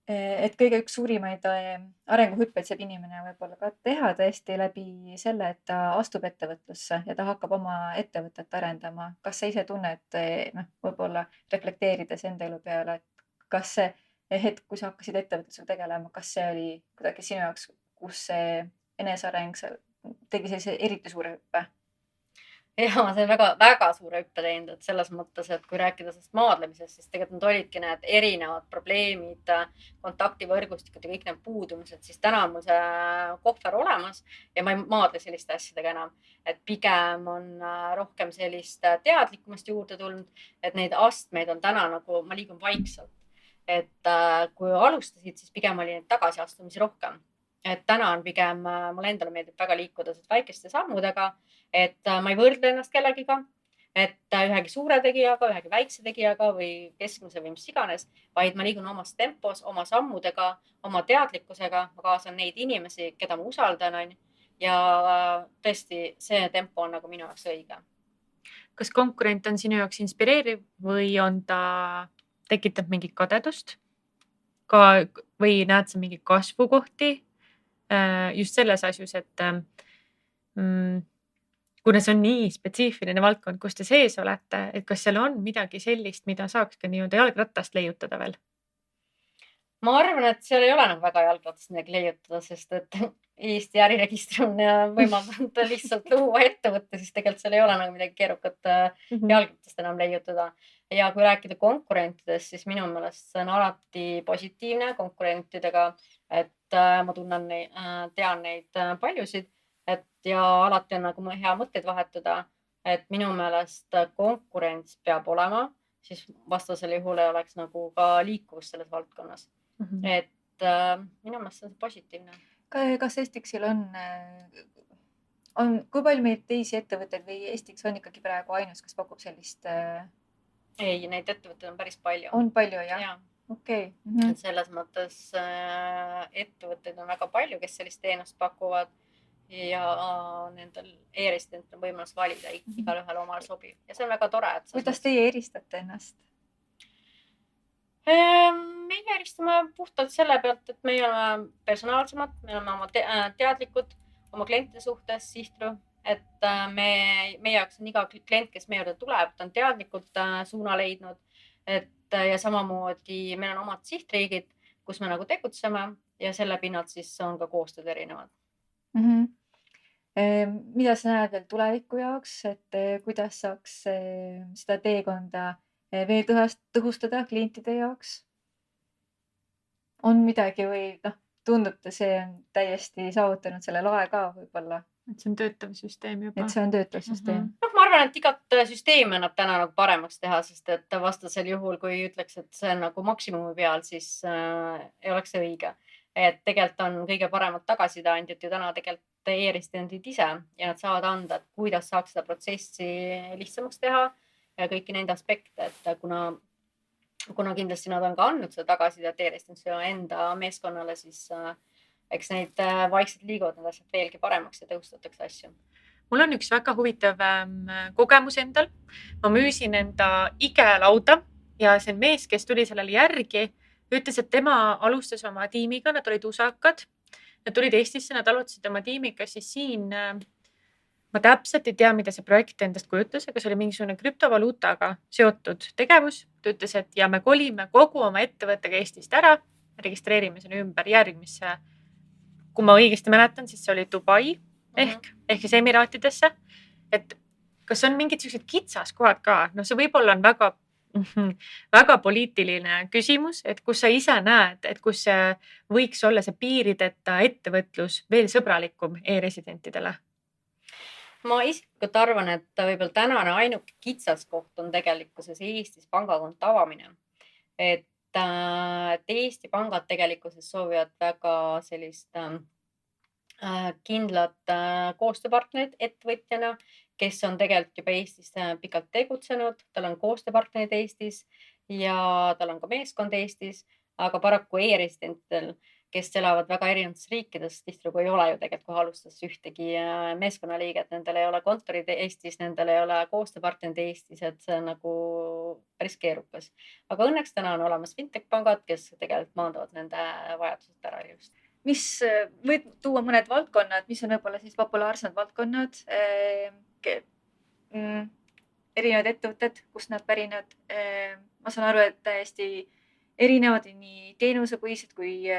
et kõige üks suurimaid arenguhüppeid saab inimene võib-olla ka teha tõesti läbi selle, et ta astub ettevõtlusse ja ta hakkab oma ettevõtet arendama. Kas sa ise tunned, võib-olla reflekteerides enda elu peale, et kas see hetk, kui sa hakkasid ettevõtlusega tegelema, kas see oli kuidagi sinu jaoks, kus see eneseareng tegi sellise eriti suure hüppe? Ja, see on väga suure hüppe teinud, et selles mõttes, et kui rääkida sellest maadlemisest, siis tegelikult need olidki need erinevad probleemid, kontaktivõrgustikud ja kõik need puudumised, siis täna on mul see Kohtlar olemas ja ma ei maadle selliste asjadega enam. Et pigem on rohkem sellist teadlikumast juurde tulnud, et neid astmeid on täna nagu, ma liigun vaikselt. et kui alustasid, siis pigem oli neid tagasiastumisi rohkem. Et täna on pigem, mulle endale meeldib väga liikuda väikeste sammudega, et ma ei võrdle ennast kellegiga, et ühegi suure tegijaga, ühegi väikse tegijaga või keskmise või mis iganes, vaid ma liigun omas tempos, oma sammudega, oma teadlikkusega, ma kaasan neid inimesi, keda ma usaldan, on. Ja tõesti, see tempo on nagu minu jaoks õige. Kas konkurent on sinu jaoks inspireeriv või on ta tekitab mingit kadedust või näed sa mingi kasvukohti just selles asjus, et kuna see on nii spetsiifiline valdkond, kus te sees olete, et kas seal on midagi sellist, mida saaks ka nii-öelda jalgratast leiutada veel? Ma arvan, et seal ei ole nagu väga jalgratast midagi leiutada, sest et Eesti äriregistri on võimaldanud lihtsalt luua ettevõtte, siis tegelikult seal ei ole nagu midagi keerukat jalgratast enam leiutada. Ja kui rääkida konkurentidest, siis minu meelest see on alati positiivne konkurentidega, et ma tean neid paljusid, ja alati on nagu hea mõtteid vahetada, et minu meelest konkurents peab olema, siis vastasel juhul ei oleks nagu ka liikuvus selles valdkonnas. Et minu meelest on see positiivne. Kas Estixil on, kui palju meil teisi ettevõtteid või Estix on ikkagi praegu ainus, kes pakub sellist? Ei, neid ettevõtteid on päris palju. On palju, jah? Okei. Et selles mõttes ettevõtteid on väga palju, kes sellist teenust pakuvad ja nendel e-residentil on võimalus valida igal ühel omal sobiv. Ja see on väga tore. Kuidas teie eristate ennast? Meie eristame puhtalt selle pealt, et meie oleme personaalsemad, me oleme oma teadlikud oma klientide suhtes, sihtrühm, et meie jaoks on iga klient, kes meie juurde tuleb, ta on teadlikult suuna leidnud, ja samamoodi meil on omad sihtriigid, kus me nagu tegutseme ja selle pinnalt siis on ka koostööd erinevad. Mida sa näed veel tuleviku jaoks, et kuidas saaks seda teekonda veel tõhustada klientide jaoks? On midagi või tundub, et see on täiesti saavutanud selle lae ka võib-olla? Et see on töötav süsteem juba. Et see on töötav süsteem. Ma arvan, et igat süsteemi annab täna nagu paremaks teha, sest et vastasel juhul, kui ütleks, et see on nagu maksimumi peal, siis ei oleks see õige. Et tegelikult on kõige paremad tagasisideandjad ju täna tegelikult e-residendid ise ja nad saavad anda, et kuidas saaks seda protsessi lihtsamaks teha ja kõiki neid aspekte, et kuna kindlasti nad on ka andnud seda tagasisidet e-residenduse enda meeskonnale, siis eks neid vaikselt liiguvad need asjad veelgi paremaks ja tõustatakse asju. Mul on üks väga huvitav kogemus endal. Ma müüsin enda IKE-lauda ja see mees, kes tuli sellele järgi, ütles, et tema alustas oma tiimiga, nad olid USA-kad. Nad tulid Eestisse, nad alustasid oma tiimiga, siis siin ma täpselt ei tea, mida see projekt endast kujutas, aga see oli mingisugune krüptovaluutaga seotud tegevus. Ta ütles, et ja me kolime kogu oma ettevõttega Eestist ära, registreerime selle ümber järgmisse, kui ma õigesti mäletan, siis see oli Dubai ehk siis Emiraatidesse. Et kas on mingid sellised kitsaskohad ka? No see võib-olla on väga poliitiline küsimus, et kus sa ise näed, et kus võiks olla see piirideta ettevõtlus veel sõbralikum e-residentidele? Ma isiklikult arvan, et võib-olla tänane ainuke kitsaskoht on tegelikkuses Eestis pangakonto avamine. Et Eesti pangad tegelikkuses soovivad väga sellist kindlat koostööpartnerid ettevõtjana, kes on tegelikult juba Eestis pikalt tegutsenud, tal on koostööpartnerid Eestis ja tal on ka meeskond Eestis, aga paraku e-residentidel, kes elavad väga erinevates riikides, tihtilugu ei ole ju tegelikult kohe alustas ühtegi meeskonnaliiget, nendel ei ole kontorid Eestis, nendel ei ole koostööpartnerid Eestis, et see on nagu päris keerukas. Aga õnneks täna on olemas fintech-pangad, kes tegelikult maandavad nende vajadused ära just. Mis võid tuua mõned valdkonnad, mis on võib-olla siis populaarsemad valdkonnad, erinevad ettevõtted, kust nad pärinevad. Ma saan aru, et täiesti erinevad nii teenusepõhised kui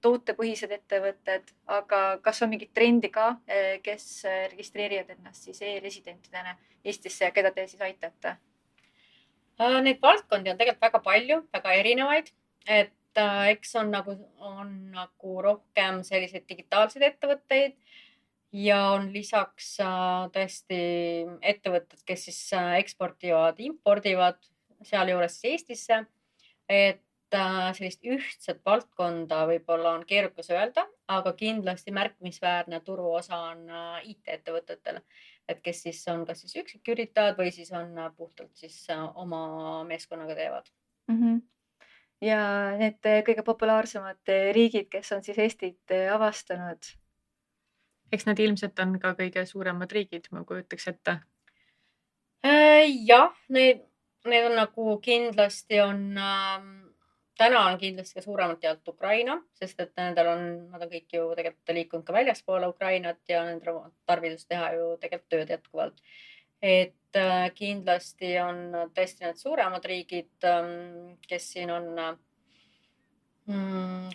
tootepõhised ettevõtted, aga kas on mingit trendi ka, kes registreerivad ennast siis e-residentidena Eestisse ja keda te siis aitate? Neid valdkondi on tegelikult väga palju, väga erinevaid, et eks on nagu rohkem selliseid digitaalseid ettevõtteid ja on lisaks tõesti ettevõtted, kes siis eksportivad, impordivad sealjuures Eestisse, et sellist ühtset valdkonda võib-olla on keerukas öelda, aga kindlasti märkimisväärne turuosa on IT-ettevõtetel, et kes siis on kas siis üksiküritajad või siis on puhtalt siis oma meeskonnaga teevad. Ja need kõige populaarsemad riigid, kes on siis Eestit avastanud? Eks nad ilmselt on ka kõige suuremad riigid, ma kujutaks ette. Jah, need on nagu kindlasti on, täna on kindlasti ka suuremalt jaolt Ukraina, sest et nad on kõik ju tegelikult liikunud ka väljaspoole Ukrainat ja nendel on tarvidus teha ju tegelikult tööd jätkuvalt. Et kindlasti on tõesti need suuremad riigid, kes siin on,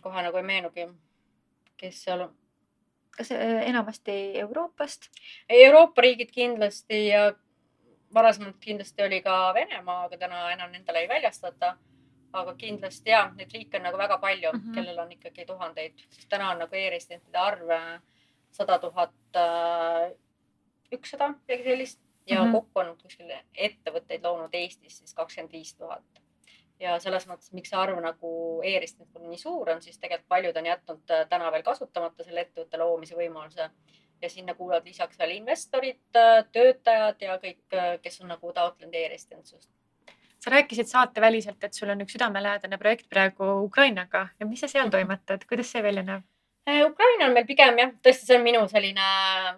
kohe nagu ei meenugi, kes seal on. Kas enamasti Euroopast? Euroopa riigid kindlasti ja varasemalt kindlasti oli ka Venemaa, aga täna enam nendele ei väljastata. Aga kindlasti jah, neid riike on nagu väga palju, kellel on ikkagi tuhandeid. Sest täna on nagu e-residentide arv 100 100, midagi sellist. Ja kokku on kuskil ettevõtteid loonud Eestis siis 25 000. Ja selles mõttes, miks see arv nagu e-resident nii suur on, siis tegelikult paljud on jätnud täna veel kasutamata selle ettevõtte loomise võimaluse. Ja sinna kuuluvad lisaks veel investorid, töötajad ja kõik, kes on nagu taotlenud e-residentsust. Sa rääkisid saateväliselt, et sul on üks südamelähedane projekt praegu Ukrainaga ja mis sa seal toimetad? Kuidas see välja näeb? Ukraina on meil pigem jah, tõesti see on minu selline,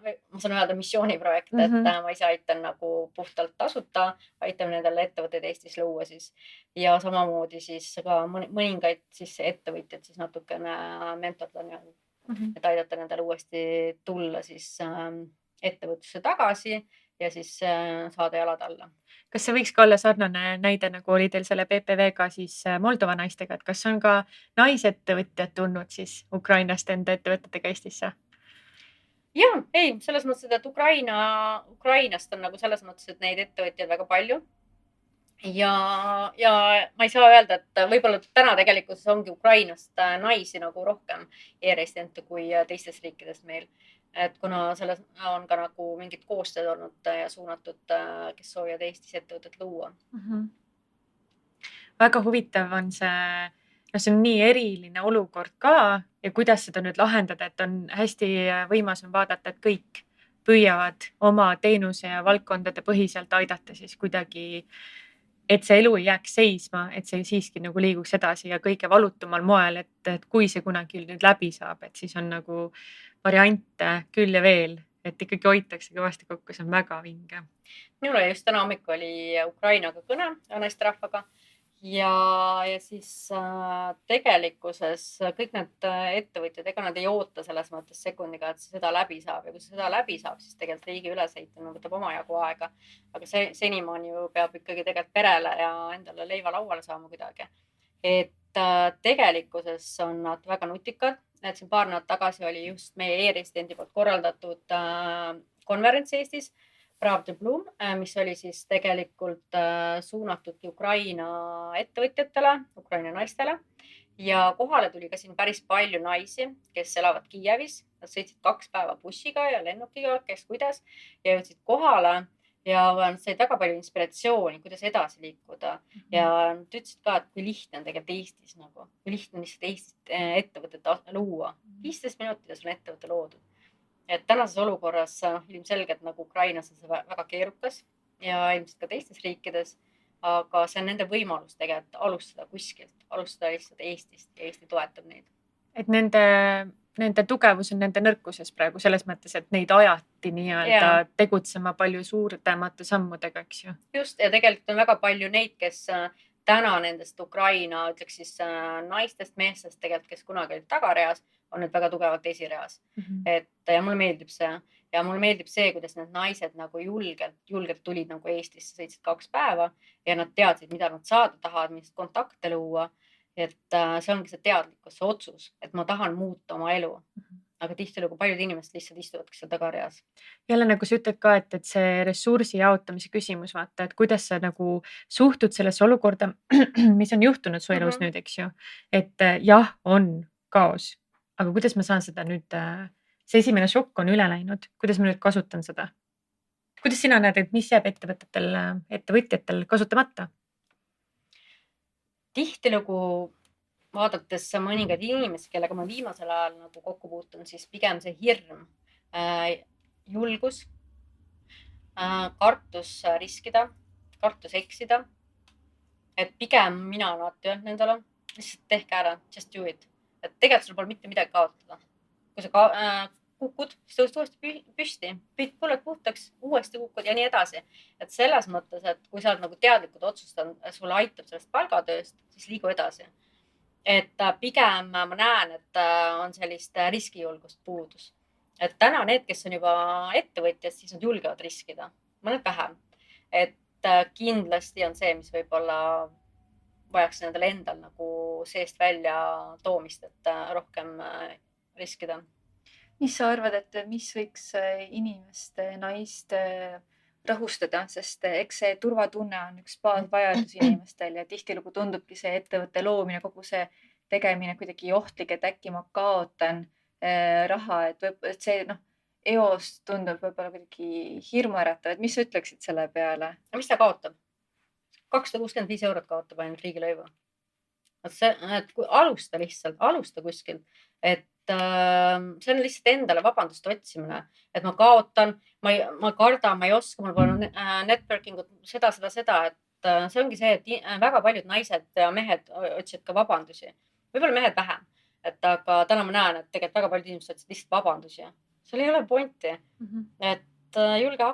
ma saan öelda missiooniprojekt, et ma ise aitan nagu puhtalt tasuta, aitan nendele ettevõtteid Eestis luua siis ja samamoodi siis ka mõningaid siis ettevõtjad siis natukene mentordan ja et aidata nendele uuesti tulla siis ettevõtlusse tagasi ja siis saada jalad alla. Kas see võiks ka olla sarnane näide, nagu oli teil selle PPV-ga siis Moldova naistega, et kas on ka naisettevõtjad tulnud siis Ukrainast enda ettevõtetega Eestisse? Ja, ei, selles mõttes, et Ukrainast on nagu selles mõttes, et neid ettevõtjaid väga palju. Ja ma ei saa öelda, et võib-olla täna tegelikult ongi Ukrainast naisi nagu rohkem e-residente kui teistes riikides meil. Et kuna selles on ka nagu mingid koostööd olnud ja suunatud, kes soovivad Eestis ettevõtet luua. Väga huvitav on see, see on nii eriline olukord ka ja kuidas seda nüüd lahendada, et on hästi võimas on vaadata, et kõik püüavad oma teenuse ja valdkondade põhiselt aidata siis kuidagi, et see elu ei jääks seisma, et see siiski nagu liiguks edasi ja kõige valutumal moel, et kui see kunagi nüüd läbi saab, et siis on nagu variante küll ja veel, et ikkagi hoitakse kõvasti kokku, see on väga vinge. Minul oli just täna hommik oli Ukrainaga kõne naisterahvaga ja siis tegelikkuses kõik need ettevõtjad, ega nad ei oota selles mõttes sekundiga, et seda läbi saab ja kui seda läbi saab, siis tegelikult riigi ülesehitamine võtab omajagu aega. Aga senimaani ju peab ikkagi tegelikult perele ja endale leiva lauale saama kuidagi. Et tegelikkuses on nad väga nutikad. Et siin paar nädalat tagasi oli just meie e-residendi poolt korraldatud konverents Eestis, Pravda Bloom, mis oli siis tegelikult suunatud Ukraina ettevõtjatele, Ukraina naistele. Ja kohale tuli ka siin päris palju naisi, kes elavad Kiievis. Nad sõitsid 2 päeva bussiga ja lennukiga, kes kuidas, ja jõudsid kohale. Ja nad said väga palju inspiratsiooni, kuidas edasi liikuda. Ja nad ütlesid ka, et kui lihtne on tegelikult Eestis, nagu, kui lihtne on lihtsalt Eestis ettevõtet luua. 15 minutit on ettevõte loodud. Et tänases olukorras ilmselgelt nagu Ukrainas on see väga keerukas ja ilmselt ka teistes riikides, aga see on nende võimalus tegelikult alustada kuskilt, alustada lihtsalt Eestist ja Eesti toetab neid. Et nende tugevus on nende nõrkuses praegu selles mõttes, et neid ajati nii-öelda tegutsema palju suurtemate sammudega, eks ju. Just, ja tegelikult on väga palju neid, kes täna nendest Ukraina, ütleks siis naistest, meestest tegelikult, kes kunagi olid tagareas, on nüüd väga tugevalt esireas. Ja mulle meeldib see. Ja mulle meeldib see, kuidas need naised nagu julgelt tulid nagu Eestisse, sõitsid 2 päeva ja nad teadsid, mida nad saada tahavad, millist kontakte luua. Et see ongi see teadlikkus, see otsus, et ma tahan muuta oma elu. Aga tihtilugu paljud inimesed lihtsalt istuvadki seal tagareas. Jälle nagu sa ütled ka, et see ressursi jaotamise küsimus, vaata, et kuidas sa nagu suhtud sellesse olukorda, mis on juhtunud su elus nüüd, eks ju. Et jah, on kaos, aga kuidas ma saan seda nüüd, see esimene šokk on üle läinud, kuidas ma nüüd kasutan seda? Kuidas sina näed, et mis jääb ettevõtjatel kasutamata? Tihtilugu vaadates mõningaid inimesi, kellega ma viimasel ajal nagu kokku puutun, siis pigem see hirm, julgus, kartus riskida, kartus eksida. Et pigem mina olen alati öelnud nendele, lihtsalt tehke ära, just do it. Et tegelikult sul pole mitte midagi kaotada. Kui sa kukud, siis tõused uuesti püsti, püüd põllud puhtaks, uuesti kukud ja nii edasi. Et selles mõttes, et kui sa oled nagu teadlikud otsustanud, sulle aitab sellest palgatööst, siis liigu edasi. Et pigem ma näen, et on sellist riskijulgust puudus. Et täna need, kes on juba ettevõtjad, siis nad julgevad riskida, mõned vähem. Et kindlasti on see, mis võib-olla vajaks nendele endal nagu seest välja toomist, et rohkem riskida. Mis sa arvad, et mis võiks inimeste, naiste rõhustada, sest eks see turvatunne on üks baasvajadus inimestel ja tihtilugu tundubki see ettevõtte loomine, kogu see tegemine kuidagi ohtlik, et äkki ma kaotan raha, et see eos tundub võib-olla kuidagi hirmuäratav, et mis sa ütleksid selle peale? Mis ta kaotab? 265 eurot kaotab ainult riigilõivu. Et kui alusta lihtsalt, alusta kuskilt, et see on lihtsalt endale vabanduste otsimine, et ma kaotan, ma kardan, ma ei oska, mul pole networking ut, seda, et see ongi see, et väga paljud naised ja mehed otsivad ka vabandusi. Võib-olla mehed vähem, et aga täna ma näen, et tegelikult väga paljud inimesed otsivad lihtsalt vabandusi. Seal ei ole pointi, et julge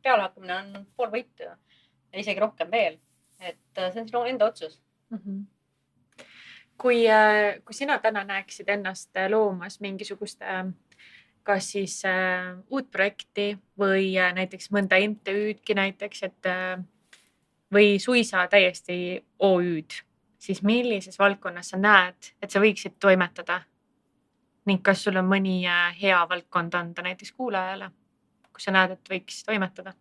pealehakkamine on pool võitu ja isegi rohkem veel, et see on sinu enda otsus. Kui sina täna näeksid ennast loomas mingisugust kas siis uut projekti või näiteks mõnda MTÜ-dki näiteks, et või suisa täiesti OÜ-d, siis millises valdkonnas sa näed, et sa võiksid toimetada? Ning kas sul on mõni hea valdkond anda näiteks kuulajale, kui sa näed, et võiks toimetada?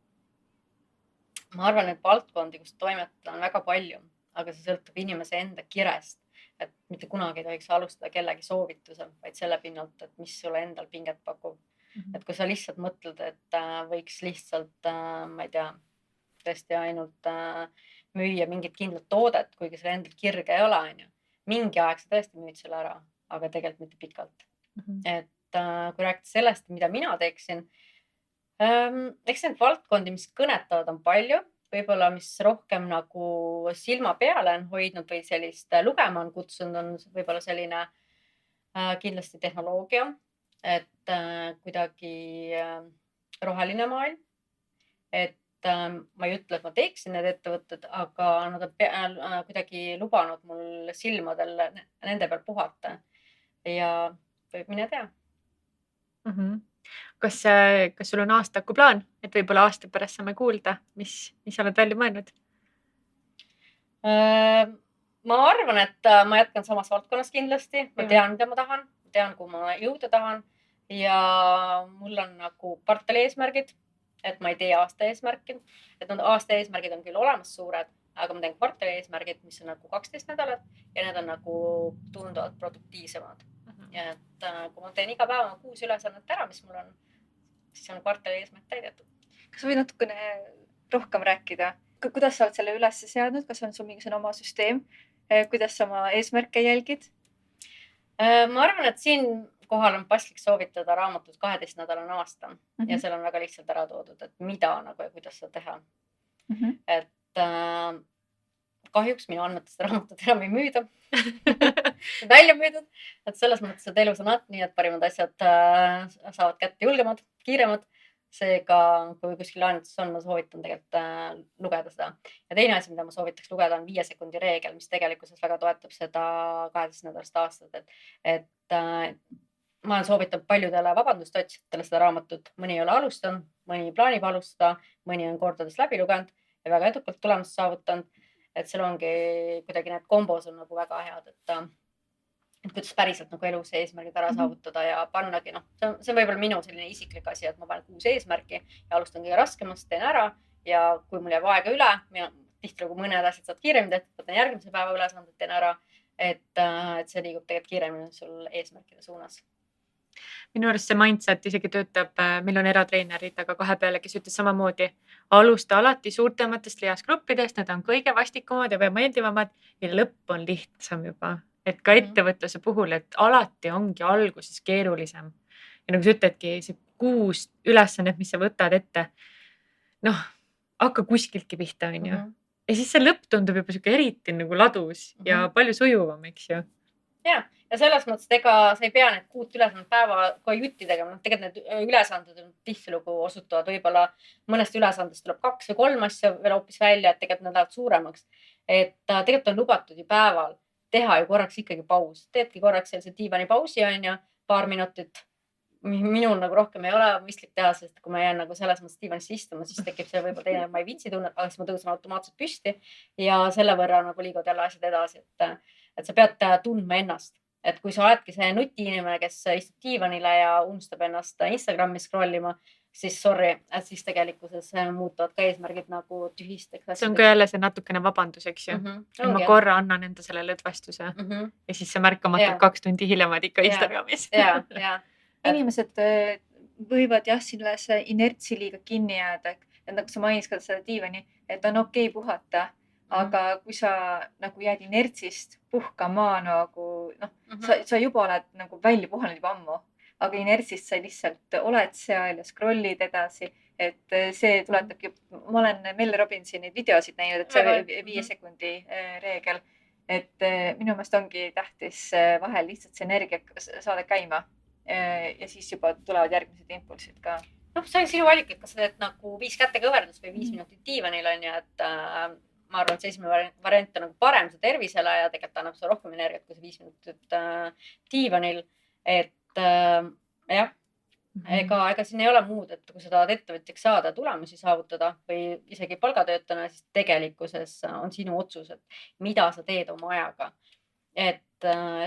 Ma arvan, et valdkondi, kus toimetada on väga palju, aga see sõltub inimese enda kirest. Et mitte kunagi ei tohiks alustada kellegi soovitusel, vaid selle pinnalt, et mis sulle endal pinget pakub. Et kui sa lihtsalt mõtled, et võiks lihtsalt, ma ei tea, tõesti ainult müüa mingit kindlat toodet, kuigi selle endal kirge ei ole, mingi aeg sa tõesti müüd selle ära, aga tegelikult mitte pikalt. Et kui rääkida sellest, mida mina teeksin, eks need valdkondi, mis kõnetavad on palju, võib-olla mis rohkem nagu silma peale on hoidnud või sellist lugema on kutsunud, on võib-olla selline kindlasti tehnoloogia, et kuidagi roheline maailm. Et ma ei ütle, et ma teeksin need ettevõtted, aga nad on kuidagi lubanud mul silmadel nende peal puhata ja võib mine tea. Kas sul on aastaku plaan, et võib-olla aasta pärast saame kuulda, mis oled välja mõelnud? Ma arvan, et ma jätkan samas valdkonnas kindlasti. Ma tean, mida ma tahan, tean, kuhu ma jõuda tahan ja mul on nagu kvartali eesmärgid, et ma ei tee aasta eesmärki. Et aasta eesmärgid on küll olemas suured, aga ma teen kvartali eesmärgid, mis on nagu 12 nädalat ja need on nagu tunduvalt produktiivsemad. Ja et kui ma teen iga päeva 6 ülesannet ära, mis mul on, siis on kvartali eesmärk täidetud. Kas võid natukene rohkem rääkida? Kuidas sa oled selle üles seadnud? Kas on sul mingisugune oma süsteem? Kuidas sa oma eesmärke jälgid? Ma arvan, et siin kohal on paslik soovitada raamatut 12 nädalane aasta ja seal on väga lihtsalt ära toodud, et mida nagu ja kuidas seda teha. Et kahjuks minu andmetest raamatut enam ei müüda. Välja müüdud, et selles mõttes, et elus on nii, et parimad asjad saavad kätte julgemad, kiiremad. Seega, kui kuskil laenutus on, ma soovitan tegelikult lugeda seda. Ja teine asi, mida ma soovitaks lugeda, on 5 sekundi reegel, mis tegelikkuses väga toetab seda 12 nädalast aastat. Et ma olen soovitanud paljudele vabandust otsijatele seda raamatut. Mõni ei ole alustanud, mõni plaanib alustada, mõni on kordades läbi lugenud ja väga edukalt tulemust saavutanud. Et seal ongi kuidagi need kombos on nagu väga head, et kuidas päriselt nagu elus eesmärgid ära saavutada ja pannagi, see on võib-olla minu selline isiklik asi, et ma panen 6 eesmärki ja alustan kõige raskemast, teen ära ja kui mul jääb aega üle, tihti kui mõned asjad saad kiiremini tehtud, võtan järgmise päeva ülesanded, teen ära, et see liigub tegelikult kiiremini sul eesmärkide suunas. Minu arust see mindset isegi töötab, meil on eratreenerid, aga kahe peale, kes ütles samamoodi, alusta alati suurtematest lihasgruppidest, need on kõige vastikumad ja meeldivamad ja lõpp on lihtsam juba. et ka ettevõtluse puhul, et alati ongi alguses keerulisem. Ja nagu sa ütledki, see 6 ülesannet, mis sa võtad ette, noh, hakka kuskiltki pihta, on ju. Ja siis see lõpp tundub juba siuke eriti nagu ladus ja palju sujuvam, eks ju. Ja selles mõttes, et ega sa ei pea need 6 ülesandet päeva jutti tegema. Tegelikult need ülesanded tihtilugu osutuvad, võib-olla mõnest ülesandest tuleb 2 või 3 asja veel hoopis välja, et tegelikult nad lähevad suuremaks. Et tegelikult on lubatud ju päeval teha ju korraks ikkagi paus. Teedki korraks sellise diivani pausi, on ju, paar minutit. Minul nagu rohkem ei ole mõistlik teha, sest kui ma jään nagu selles mõttes diivanisse istuma, siis tekib see võib-olla teine, ma ei viitsi tunnet, aga siis ma tõusen automaatselt püsti ja selle võrra nagu liigud jälle asjad edasi, et sa pead tundma ennast. Et kui sa oledki see nutiinimene, kes istub diivanile ja unustab ennast Instagrami scrollima, siis sorry, et siis tegelikkuses muutuvad ka eesmärgid nagu tühisteks. See on ka jälle see natukene vabandus, eks ju. Ma korra annan enda selle lõdvastuse ja siis see märkamatult 2 tundi hiljemad ikka Instagramis. Ja. Inimesed võivad jah sellesse inertsi liiga kinni jääda, et nagu sa mainis ka seda diivani, et on okei puhata, aga kui sa nagu jääd inertsist puhkama nagu, sa juba oled nagu välja puhanud juba ammu, aga inertsist sa lihtsalt oled seal ja scrollid edasi, et see tuletabki, ma olen Mel Robbinsi neid videosid näinud, et see 5 sekundi reegel, et minu meelest ongi tähtis vahel lihtsalt see energia saada käima. Ja siis juba tulevad järgmised impulsid ka. See on sinu valik, et kas sa teed nagu 5 kätte kõverdus või 5 minutit diivanil on ja et ma arvan, et see esimene variant on nagu parem see tervisele ja tegelikult annab see rohkem energiat kui see 5 minutit diivanil. Et jah, ega siin ei ole muud, et kui sa tahad ettevõtjaks saada, tulemusi saavutada või isegi palgatöötana, siis tegelikkuses on sinu otsus, et mida sa teed oma ajaga. Et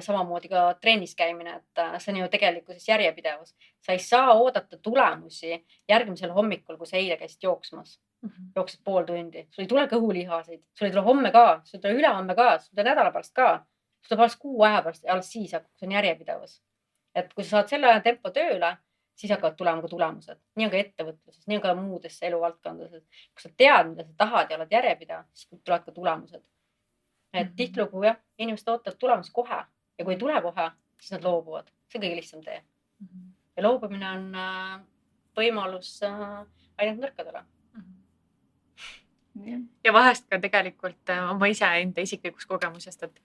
samamoodi ka trennis käimine, et see on ju tegelikkuses järjepidevus. Sa ei saa oodata tulemusi järgmisel hommikul, kui sa eile käisid jooksmas. Jooksid pool tundi. Sul ei tule kõhulihaseid. Sul ei tule homme ka. Sul ei tule ülehomme ka. Sul ei tule nädala pärast ka. Sul tuleb alles 6 aja pärast ja alles siis hakkab. See on järjepidevus. Et kui sa saad selle tempo tööle, siis hakkavad tulema ka tulemused. Nii on ka ettevõtluses, nii on ka muudes eluvaldkondades. Kui sa tead, mida sa tahad ja oled järjepidev, siis tulevad ka tulemused. Et tihtilugu jah, inimesed ootavad tulemusi kohe ja kui ei tule kohe, siis nad loobuvad. See on kõige lihtsam tee. Ja loobumine on võimalus ainult nõrkadele. Ja vahest ka tegelikult oma enda isiklikust kogemusest, et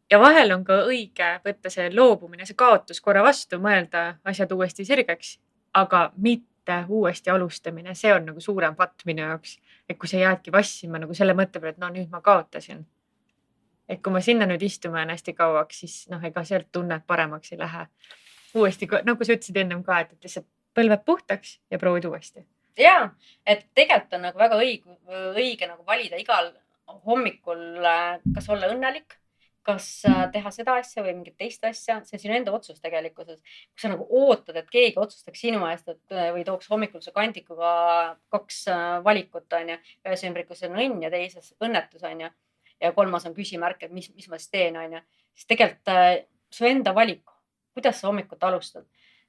ja vahel on ka õige võtta see loobumine, see kaotus korra vastu, mõelda asjad uuesti sirgeks, aga mitte uuesti alustamine. See on nagu suurem patt minu jaoks, et kui sa jäädki vassima nagu selle mõtte peale, et nüüd ma kaotasin. Et kui ma sinna nüüd istume hästi kauaks, siis ega sealt tunnet paremaks ei lähe. Uuesti, nagu sa ütlesid ennem ka, et lihtsalt põlved puhtaks ja proovid uuesti. Jaa, et tegelikult on nagu väga õige nagu valida igal hommikul, kas olla õnnelik, kas teha seda asja või mingit teist asja. See on sinu enda otsus tegelikkuses. Kui sa nagu ootad, et keegi otsustaks sinu eest või tooks hommikul su kandikuga 2 valikut, on ju. Ühes ümbrikus on õnn ja teises õnnetus, on ju. Ja 3. on küsimärk, et mis ma siis teen, on ju. Siis tegelikult su enda valik, kuidas sa hommikut alustad.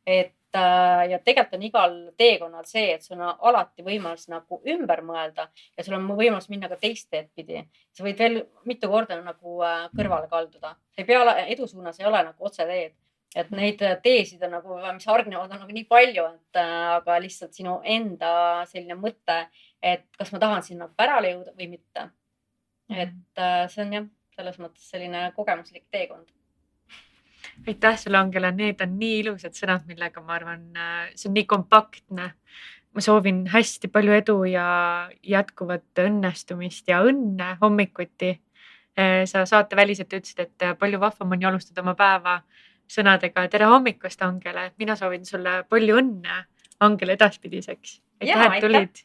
Ja tegelikult on igal teekonnal see, et sul on alati võimalus nagu ümber mõelda ja sul on võimalus minna ka teist teed pidi. Sa võid veel mitu korda nagu kõrvale kalduda. Edu suunas ei ole nagu otse teed. Et neid teesid on nagu, mis hargnevad on nagu nii palju, aga lihtsalt sinu enda selline mõte, et kas ma tahan sinna pärale jõuda või mitte. Et see on jah, selles mõttes selline kogemuslik teekond. Aitäh sulle, Angela, need on nii ilusad sõnad, millega ma arvan, see on nii kompaktne. Ma soovin hästi palju edu ja jätkuvat õnnestumist ja õnne hommikuti. Sa saate väliselt ütlesid, et palju vahvam on alustada oma päeva sõnadega tere hommikust, Angela. Mina soovin sulle palju õnne, Angela, edaspidiseks. Aitäh, et tulid.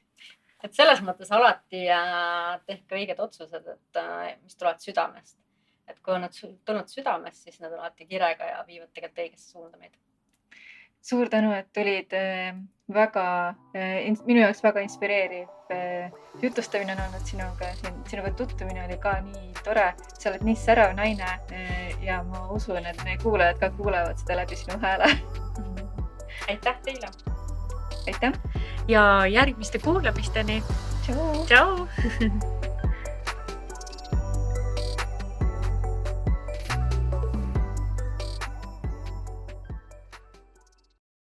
Et selles mõttes alati tehke õiged otsused, et mis tulevad südamest. Et kui on nad tulnud südamest, siis nad on alati kirega ja viivad tegelikult õigesse suunda meid. Suur tänu, et tulid. Minu jaoks väga inspireeriv jutustamine on olnud sinuga tutvumine oli ka nii tore. Sa oled nii särav naine ja ma usun, et meie kuulajad ka kuulevad seda läbi sinu hääle. Aitäh teile! Aitäh! Ja järgmiste kuulamisteni. Tšau! Tšau!